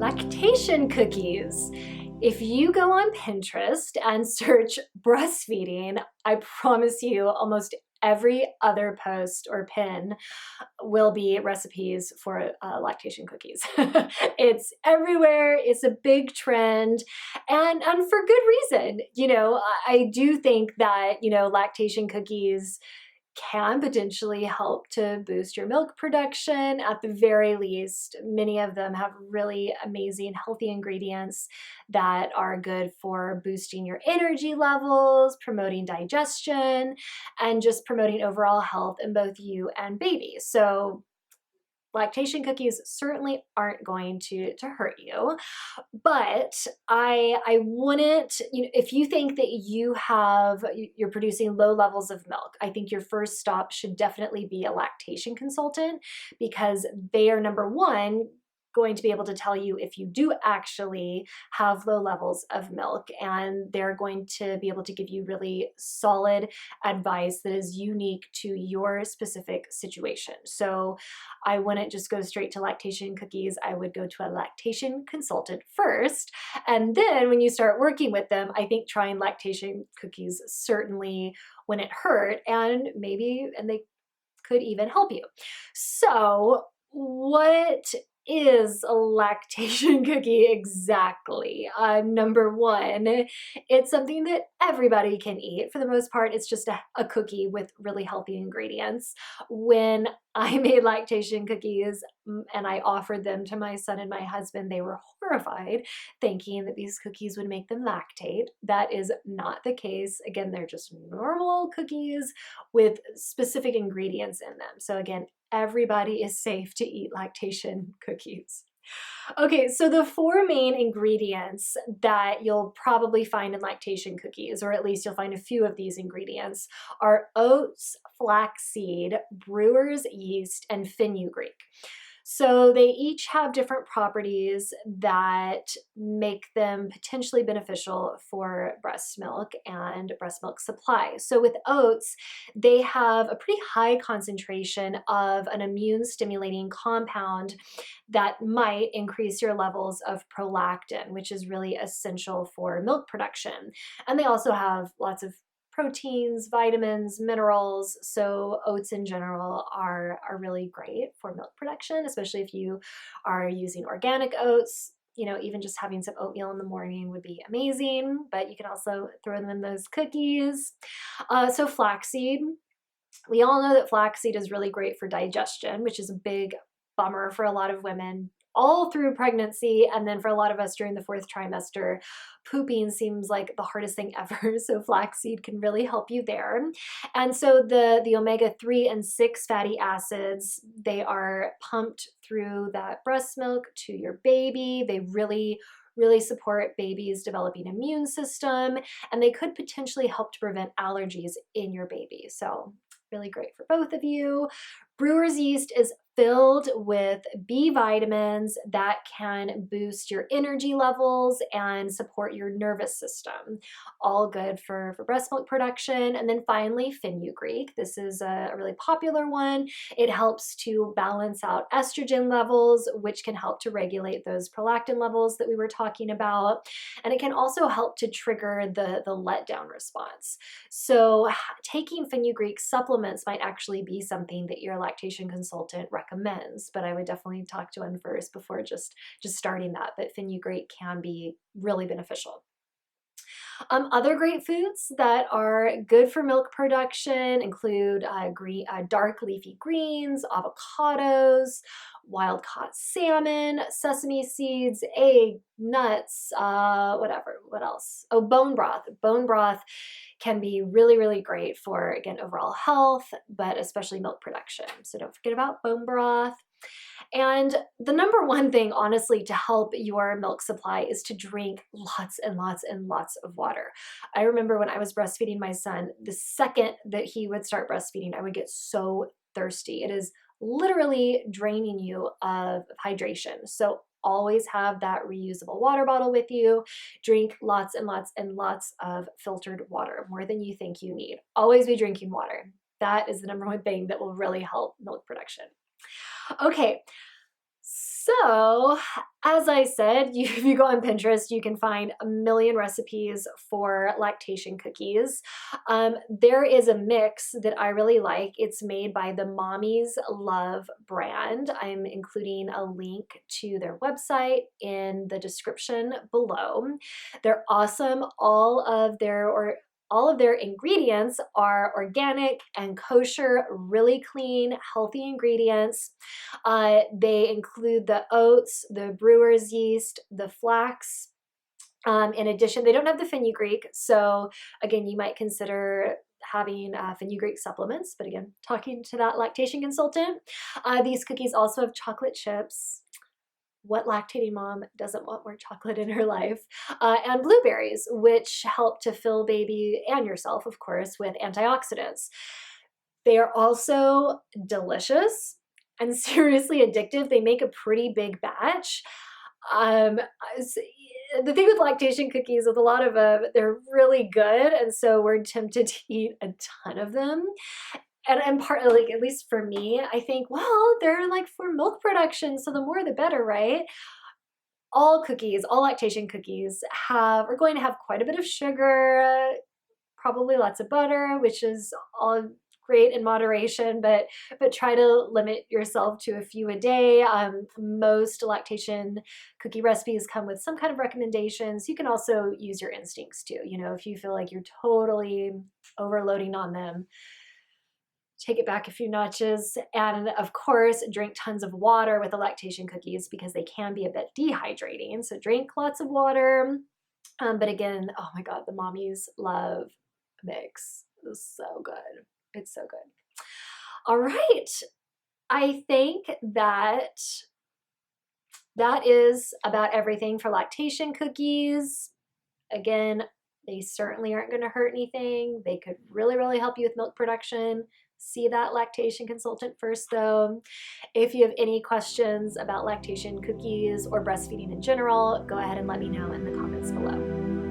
Lactation cookies. If you go on Pinterest and search breastfeeding, I promise you almost every other post or pin will be recipes for lactation cookies. It's everywhere. It's a big trend, and for good reason. I do think that, lactation cookies can potentially help to boost your milk production. At the very least, many of them have really amazing healthy ingredients that are good for boosting your energy levels, promoting digestion, and just promoting overall health in both you and baby. So lactation cookies certainly aren't going to hurt you, but I wouldn't, if you think that you're producing low levels of milk, I think your first stop should definitely be a lactation consultant, because they are, number one, going to be able to tell you if you do actually have low levels of milk, and they're going to be able to give you really solid advice that is unique to your specific situation. So I wouldn't just go straight to lactation cookies. I would go to a lactation consultant first. And then when you start working with them, I think trying lactation cookies certainly wouldn't hurt, and they could even help you. So what is a lactation cookie exactly? Number one, it's something that everybody can eat. For the most part, it's just a cookie with really healthy ingredients. When I made lactation cookies and I offered them to my son and my husband, they were horrified, thinking that these cookies would make them lactate. That is not the case. Again, they're just normal cookies with specific ingredients in them. So again, everybody is safe to eat lactation cookies. Okay, so the four main ingredients that you'll probably find in lactation cookies, or at least you'll find a few of these ingredients, are oats, flax seed, brewer's yeast, and fenugreek. So they each have different properties that make them potentially beneficial for breast milk and breast milk supply. So with oats, they have a pretty high concentration of an immune stimulating compound that might increase your levels of prolactin, which is really essential for milk production. And they also have lots of proteins, vitamins, minerals. So oats in general are really great for milk production, especially if you are using organic oats. Even just having some oatmeal in the morning would be amazing, but you can also throw them in those cookies. So flaxseed. We all know that flaxseed is really great for digestion, which is a big bummer for a lot of women all through pregnancy. And then for a lot of us during the fourth trimester, pooping seems like the hardest thing ever. So flaxseed can really help you there. And so the omega-3 and 6 fatty acids, they are pumped through that breast milk to your baby. They really support baby's developing immune system, and they could potentially help to prevent allergies in your baby. So really great for both of you. Brewer's yeast is filled with B vitamins that can boost your energy levels and support your nervous system. All good for breast milk production. And then finally, fenugreek. This is a really popular one. It helps to balance out estrogen levels, which can help to regulate those prolactin levels that we were talking about. And it can also help to trigger the letdown response. So taking fenugreek supplements might actually be something that your lactation consultant recommends, but I would definitely talk to one first before just starting that. But fenugreek can be really beneficial. Other great foods that are good for milk production include dark leafy greens, avocados, wild-caught salmon, sesame seeds, egg, nuts, whatever. What else? Oh, bone broth. Bone broth can be really great for, again, overall health, but especially milk production. So don't forget about bone broth. And the number one thing, honestly, to help your milk supply is to drink lots and lots and lots of water. I remember when I was breastfeeding my son, the second that he would start breastfeeding, I would get so thirsty. It is literally draining you of hydration. So always have that reusable water bottle with you. Drink lots and lots and lots of filtered water, more than you think you need. Always be drinking water. That is the number one thing that will really help milk production. Okay, So, as I said, if you go on Pinterest, you can find a million recipes for lactation cookies. There is a mix that I really like. It's made by the Mommy's Love brand. I'm including a link to their website in the description below. They're awesome. All of their ingredients are organic and kosher, really clean, healthy ingredients. They include the oats, the brewer's yeast, the flax. In addition, they don't have the fenugreek. So again, you might consider having fenugreek supplements, but again, talking to that lactation consultant. These cookies also have chocolate chips. What lactating mom doesn't want more chocolate in her life? And blueberries, which help to fill baby and yourself, of course, with antioxidants. They are also delicious and seriously addictive. They make a pretty big batch. Um, the thing with lactation cookies, with a lot of them, they're really good, and so we're tempted to eat a ton of them. And partly, like, at least for me, I think, well, they're like for milk production, so the more the better, right? All cookies, all lactation cookies are going to have quite a bit of sugar, probably lots of butter, which is all great in moderation, but try to limit yourself to a few a day. Most lactation cookie recipes come with some kind of recommendations. You can also use your instincts too. You know, if you feel like you're totally overloading on them, take it back a few notches. And of course, drink tons of water with the lactation cookies because they can be a bit dehydrating. So drink lots of water. But again, oh my God, the Mommy's Love mix is so good. It's so good. All right. I think that is about everything for lactation cookies. Again, they certainly aren't going to hurt anything. They could really, really help you with milk production. See that lactation consultant first, though. If you have any questions about lactation cookies or breastfeeding in general, go ahead and let me know in the comments below.